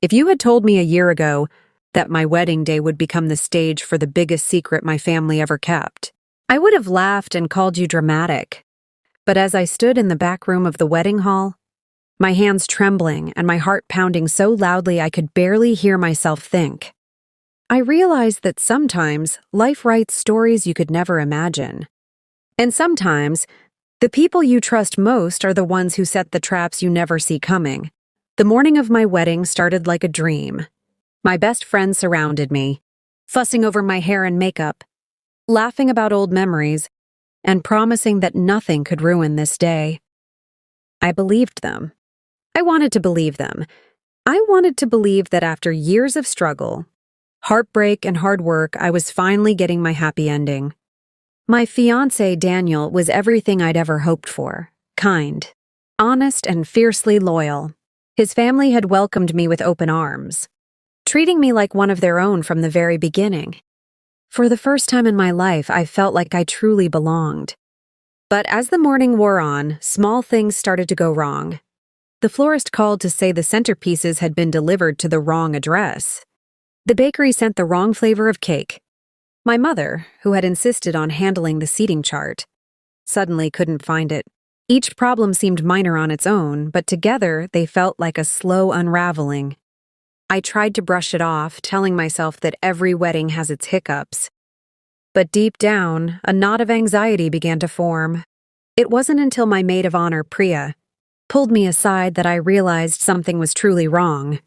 If you had told me a year ago that my wedding day would become the stage for the biggest secret my family ever kept, I would have laughed and called you dramatic. But as I stood in the back room of the wedding hall, my hands trembling and my heart pounding so loudly I could barely hear myself think, I realized that sometimes life writes stories you could never imagine. And sometimes, the people you trust most are the ones who set the traps you never see coming. The morning of my wedding started like a dream. My best friends surrounded me, fussing over my hair and makeup, laughing about old memories, and promising that nothing could ruin this day. I believed them. I wanted to believe them. I wanted to believe that after years of struggle, heartbreak, and hard work, I was finally getting my happy ending. My fiancé, Daniel, was everything I'd ever hoped for. Kind, honest, and fiercely loyal. His family had welcomed me with open arms, treating me like one of their own from the very beginning. For the first time in my life, I felt like I truly belonged. But as the morning wore on, small things started to go wrong. The florist called to say the centerpieces had been delivered to the wrong address. The bakery sent the wrong flavor of cake. My mother, who had insisted on handling the seating chart, suddenly couldn't find it. Each problem seemed minor on its own, but together they felt like a slow unraveling. I tried to brush it off, telling myself that every wedding has its hiccups. But deep down, a knot of anxiety began to form. It wasn't until my maid of honor, Priya, pulled me aside that I realized something was truly wrong.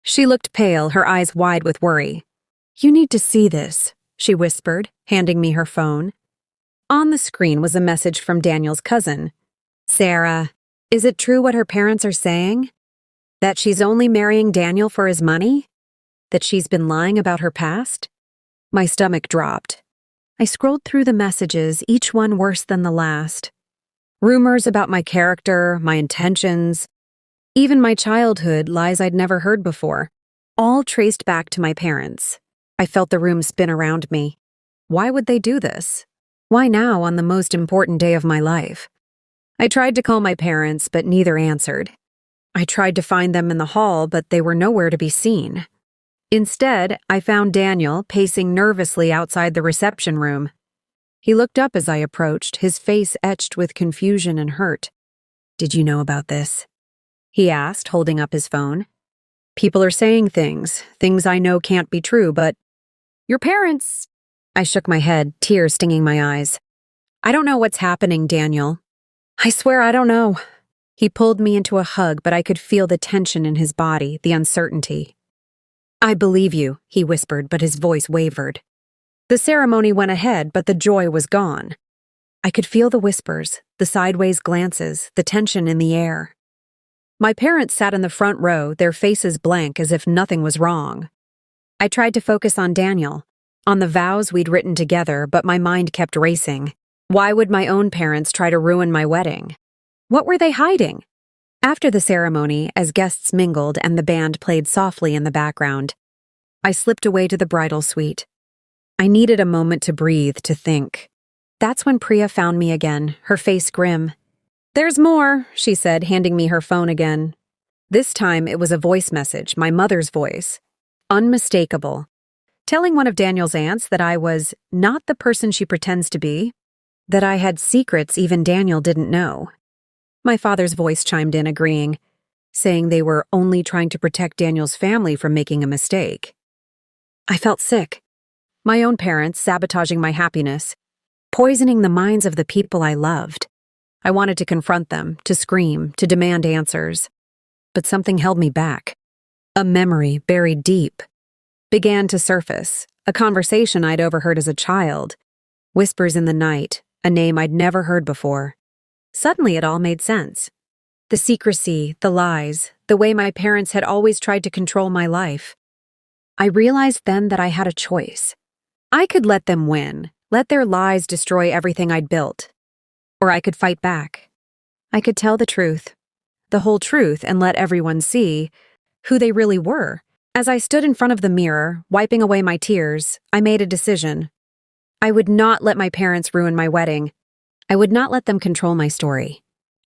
She looked pale, her eyes wide with worry. "You need to see this," she whispered, handing me her phone. On the screen was a message from Daniel's cousin. "Sarah, is it true what her parents are saying? That she's only marrying Daniel for his money? That she's been lying about her past?" My stomach dropped. I scrolled through the messages, each one worse than the last. Rumors about my character, my intentions, even my childhood, lies I'd never heard before, all traced back to my parents. I felt the room spin around me. Why would they do this? Why now, on the most important day of my life? I tried to call my parents, but neither answered. I tried to find them in the hall, but they were nowhere to be seen. Instead, I found Daniel pacing nervously outside the reception room. He looked up as I approached, his face etched with confusion and hurt. "Did you know about this?" he asked, holding up his phone. "People are saying things I know can't be true, but your parents—" I shook my head, tears stinging my eyes. "I don't know what's happening, Daniel. I swear I don't know." He pulled me into a hug, but I could feel the tension in his body, the uncertainty. "I believe you," he whispered, but his voice wavered. The ceremony went ahead, but the joy was gone. I could feel the whispers, the sideways glances, the tension in the air. My parents sat in the front row, their faces blank as if nothing was wrong. I tried to focus on Daniel, on the vows we'd written together, but my mind kept racing. Why would my own parents try to ruin my wedding? What were they hiding? After the ceremony, as guests mingled and the band played softly in the background, I slipped away to the bridal suite. I needed a moment to breathe, to think. That's when Priya found me again, her face grim. "There's more," she said, handing me her phone again. This time it was a voice message, my mother's voice. Unmistakable. Telling one of Daniel's aunts that I was not the person she pretends to be, that I had secrets even Daniel didn't know. My father's voice chimed in, agreeing, saying they were only trying to protect Daniel's family from making a mistake. I felt sick. My own parents sabotaging my happiness, poisoning the minds of the people I loved. I wanted to confront them, to scream, to demand answers. But something held me back. A memory buried deep began to surface, a conversation I'd overheard as a child, whispers in the night, a name I'd never heard before. Suddenly it all made sense. The secrecy, the lies, the way my parents had always tried to control my life. I realized then that I had a choice. I could let them win, let their lies destroy everything I'd built. Or I could fight back. I could tell the truth, the whole truth, and let everyone see who they really were. As I stood in front of the mirror, wiping away my tears, I made a decision. I would not let my parents ruin my wedding. I would not let them control my story.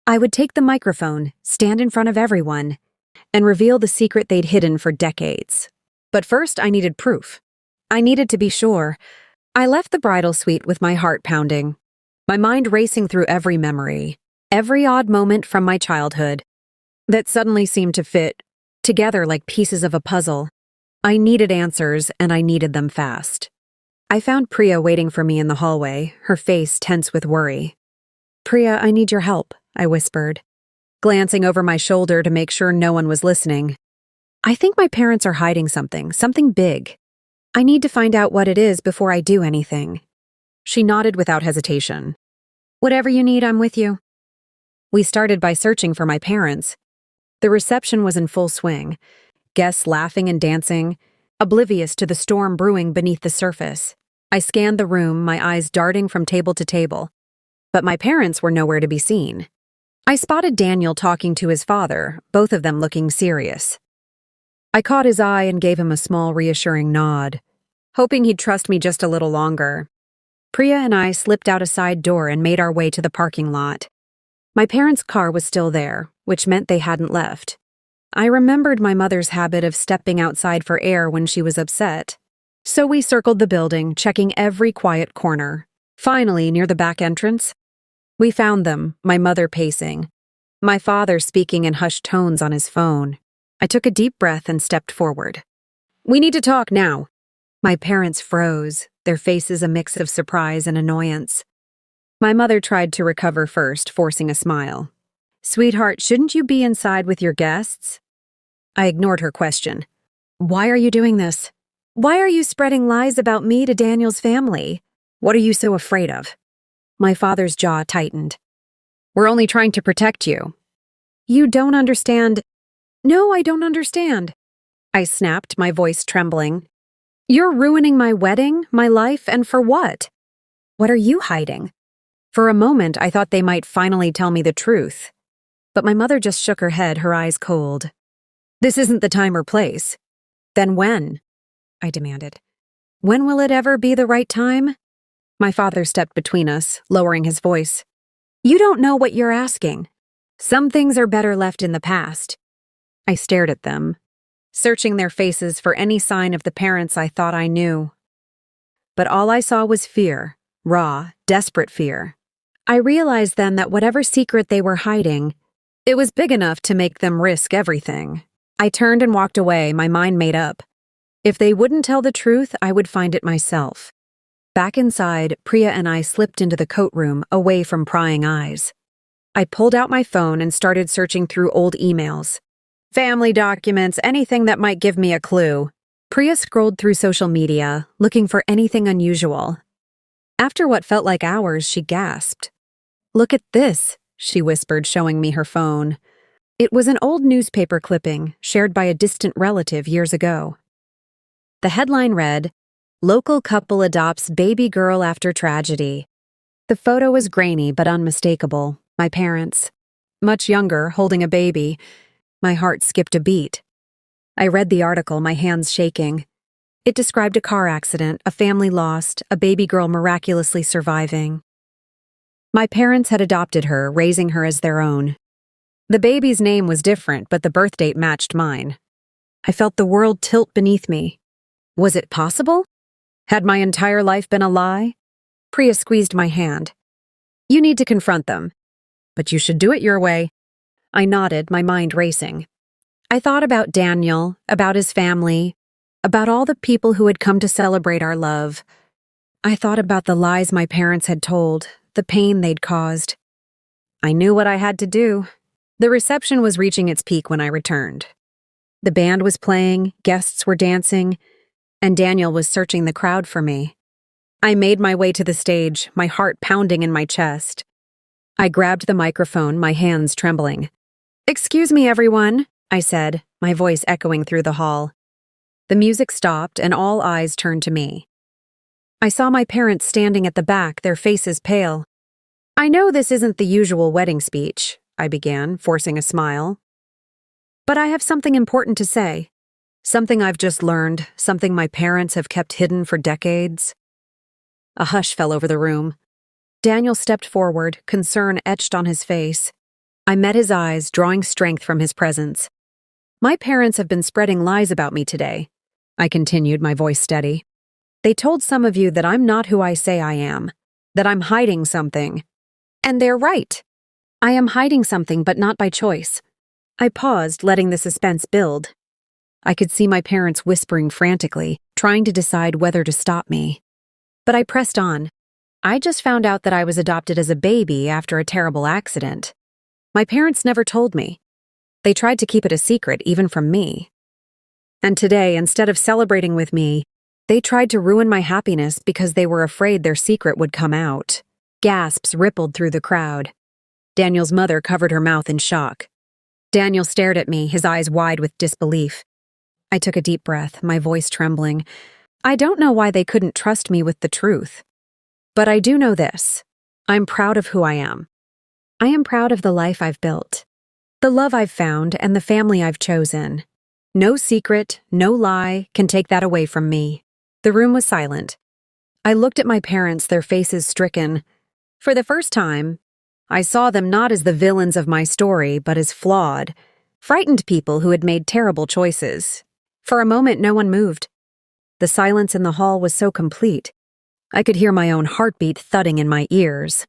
I would take the microphone, stand in front of everyone, and reveal the secret they'd hidden for decades. But first, I needed proof. I needed to be sure. I left the bridal suite with my heart pounding, my mind racing through every memory, every odd moment from my childhood that suddenly seemed to fit together like pieces of a puzzle. I needed answers, and I needed them fast. I found Priya waiting for me in the hallway, her face tense with worry. "Priya, I need your help," I whispered, glancing over my shoulder to make sure no one was listening. "I think my parents are hiding something big. I need to find out what it is before I do anything." She nodded without hesitation. "Whatever you need, I'm with you." We started by searching for my parents. The reception was in full swing, guests laughing and dancing, oblivious to the storm brewing beneath the surface. I scanned the room, my eyes darting from table to table. But my parents were nowhere to be seen. I spotted Daniel talking to his father, both of them looking serious. I caught his eye and gave him a small, reassuring nod, hoping he'd trust me just a little longer. Priya and I slipped out a side door and made our way to the parking lot. My parents' car was still there, which meant they hadn't left. I remembered my mother's habit of stepping outside for air when she was upset. So we circled the building, checking every quiet corner. Finally, near the back entrance, we found them, my mother pacing, my father speaking in hushed tones on his phone. I took a deep breath and stepped forward. "We need to talk now." My parents froze, their faces a mix of surprise and annoyance. My mother tried to recover first, forcing a smile. "Sweetheart, shouldn't you be inside with your guests?" I ignored her question. "Why are you doing this? Why are you spreading lies about me to Daniel's family? What are you so afraid of?" My father's jaw tightened. "We're only trying to protect you." "You don't understand." "No, I don't understand," I snapped, my voice trembling. "You're ruining my wedding, my life, and for what? What are you hiding?" For a moment, I thought they might finally tell me the truth. But my mother just shook her head, her eyes cold. "This isn't the time or place." "Then when?" I demanded. "When will it ever be the right time?" My father stepped between us, lowering his voice. "You don't know what you're asking. Some things are better left in the past." I stared at them, searching their faces for any sign of the parents I thought I knew. But all I saw was fear, raw, desperate fear. I realized then that whatever secret they were hiding, it was big enough to make them risk everything. I turned and walked away, my mind made up. If they wouldn't tell the truth, I would find it myself. Back inside, Priya and I slipped into the coat room, away from prying eyes. I pulled out my phone and started searching through old emails. Family documents, anything that might give me a clue. Priya scrolled through social media, looking for anything unusual. After what felt like hours, she gasped. "Look at this," she whispered, showing me her phone. It was an old newspaper clipping, shared by a distant relative years ago. The headline read, "Local couple adopts baby girl after tragedy." The photo was grainy but unmistakable. My parents, much younger, holding a baby. My heart skipped a beat. I read the article, my hands shaking. It described a car accident, a family lost, a baby girl miraculously surviving. My parents had adopted her, raising her as their own. The baby's name was different, but the birth date matched mine. I felt the world tilt beneath me. Was it possible? Had my entire life been a lie? Priya squeezed my hand. "You need to confront them. But you should do it your way." I nodded, my mind racing. I thought about Daniel, about his family, about all the people who had come to celebrate our love. I thought about the lies my parents had told, the pain they'd caused. I knew what I had to do. The reception was reaching its peak when I returned. The band was playing, guests were dancing, and Daniel was searching the crowd for me. I made my way to the stage, my heart pounding in my chest. I grabbed the microphone, my hands trembling. "Excuse me, everyone," I said, my voice echoing through the hall. The music stopped and all eyes turned to me. I saw my parents standing at the back, their faces pale. "I know this isn't the usual wedding speech," I began, forcing a smile. "But I have something important to say. Something I've just learned, something my parents have kept hidden for decades." A hush fell over the room. Daniel stepped forward, concern etched on his face. I met his eyes, drawing strength from his presence. My parents have been spreading lies about me today. I continued, my voice steady. They told some of you that I'm not who I say I am, that I'm hiding something. And they're right. I am hiding something, but not by choice. I paused, letting the suspense build. I could see my parents whispering frantically, trying to decide whether to stop me. But I pressed on. I just found out that I was adopted as a baby after a terrible accident. My parents never told me. They tried to keep it a secret, even from me. And today, instead of celebrating with me, they tried to ruin my happiness because they were afraid their secret would come out. Gasps rippled through the crowd. Daniel's mother covered her mouth in shock. Daniel stared at me, his eyes wide with disbelief. I took a deep breath, my voice trembling. I don't know why they couldn't trust me with the truth. But I do know this. I'm proud of who I am. I am proud of the life I've built, the love I've found, and the family I've chosen. No secret, no lie can take that away from me. The room was silent. I looked at my parents, their faces stricken. For the first time, I saw them not as the villains of my story, but as flawed, frightened people who had made terrible choices. For a moment, no one moved. The silence in the hall was so complete. I could hear my own heartbeat thudding in my ears.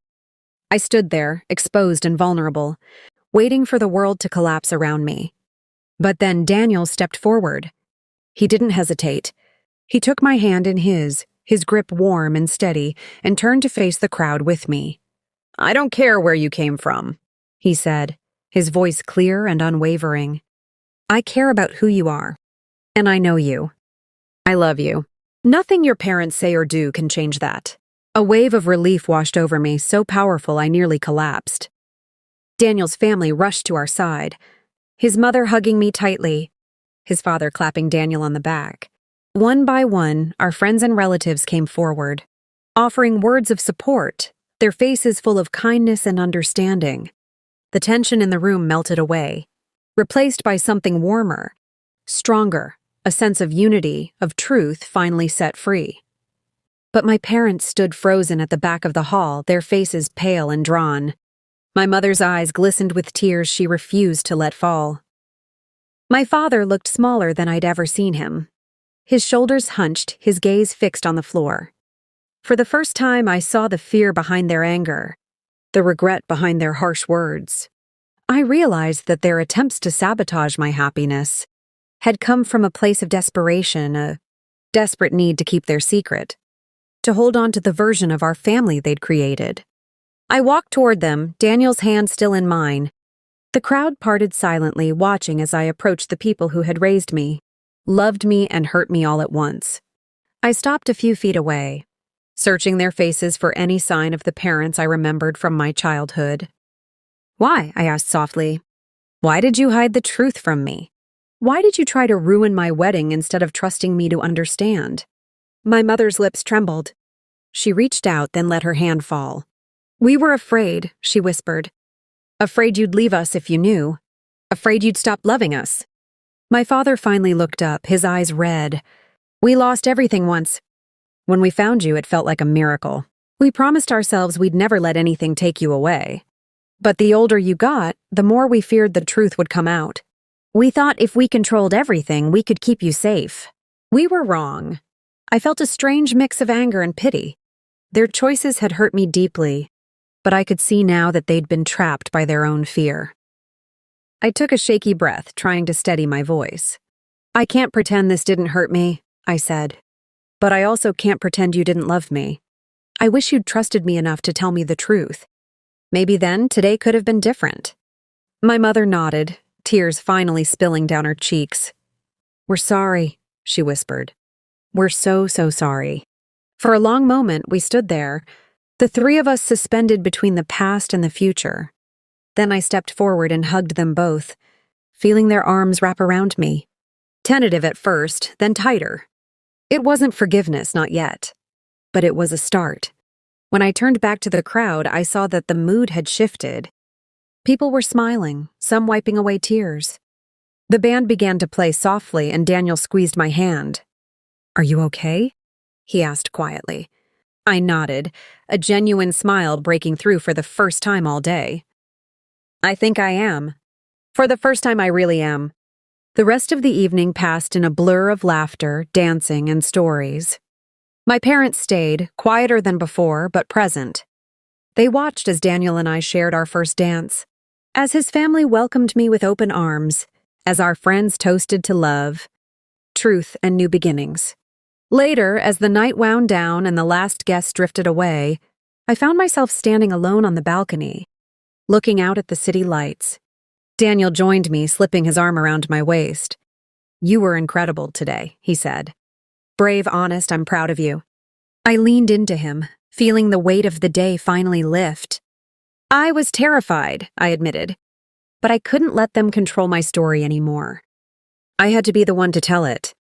I stood there, exposed and vulnerable, waiting for the world to collapse around me. But then Daniel stepped forward. He didn't hesitate. He took my hand in his grip warm and steady, and turned to face the crowd with me. I don't care where you came from, he said, his voice clear and unwavering. I care about who you are, and I know you. I love you. Nothing your parents say or do can change that. A wave of relief washed over me, so powerful I nearly collapsed. Daniel's family rushed to our side, his mother hugging me tightly, his father clapping Daniel on the back. One by one, our friends and relatives came forward, offering words of support, their faces full of kindness and understanding. The tension in the room melted away, replaced by something warmer, stronger, a sense of unity, of truth finally set free. But my parents stood frozen at the back of the hall, their faces pale and drawn. My mother's eyes glistened with tears she refused to let fall. My father looked smaller than I'd ever seen him. His shoulders hunched, his gaze fixed on the floor. For the first time, I saw the fear behind their anger, the regret behind their harsh words. I realized that their attempts to sabotage my happiness had come from a place of desperation, a desperate need to keep their secret, to hold on to the version of our family they'd created. I walked toward them, Daniel's hand still in mine. The crowd parted silently, watching as I approached the people who had raised me, loved me, and hurt me all at once. I stopped a few feet away, searching their faces for any sign of the parents I remembered from my childhood. Why? I asked softly. Why did you hide the truth from me? Why did you try to ruin my wedding instead of trusting me to understand? My mother's lips trembled. She reached out, then let her hand fall. We were afraid, she whispered. Afraid you'd leave us if you knew. Afraid you'd stop loving us. My father finally looked up, his eyes red. We lost everything once. When we found you, it felt like a miracle. We promised ourselves we'd never let anything take you away. But the older you got, the more we feared the truth would come out. We thought if we controlled everything, we could keep you safe. We were wrong. I felt a strange mix of anger and pity. Their choices had hurt me deeply, but I could see now that they'd been trapped by their own fear. I took a shaky breath, trying to steady my voice. I can't pretend this didn't hurt me, I said. But I also can't pretend you didn't love me. I wish you'd trusted me enough to tell me the truth. Maybe then today could have been different. My mother nodded, tears finally spilling down her cheeks. We're sorry, she whispered. We're so sorry. For a long moment, we stood there, the three of us suspended between the past and the future. Then I stepped forward and hugged them both, feeling their arms wrap around me. Tentative at first, then tighter. It wasn't forgiveness, not yet. But it was a start. When I turned back to the crowd, I saw that the mood had shifted. People were smiling, some wiping away tears. The band began to play softly, and Daniel squeezed my hand. Are you okay? He asked quietly. I nodded, a genuine smile breaking through for the first time all day. I think I am. For the first time, I really am. The rest of the evening passed in a blur of laughter, dancing, and stories. My parents stayed, quieter than before, but present. They watched as Daniel and I shared our first dance, as his family welcomed me with open arms, as our friends toasted to love, truth, and new beginnings. Later, as the night wound down and the last guest drifted away, I found myself standing alone on the balcony, looking out at the city lights. Daniel joined me, slipping his arm around my waist. "You were incredible today," he said. "Brave, honest, I'm proud of you." I leaned into him, feeling the weight of the day finally lift. I was terrified, I admitted, but I couldn't let them control my story anymore. I had to be the one to tell it.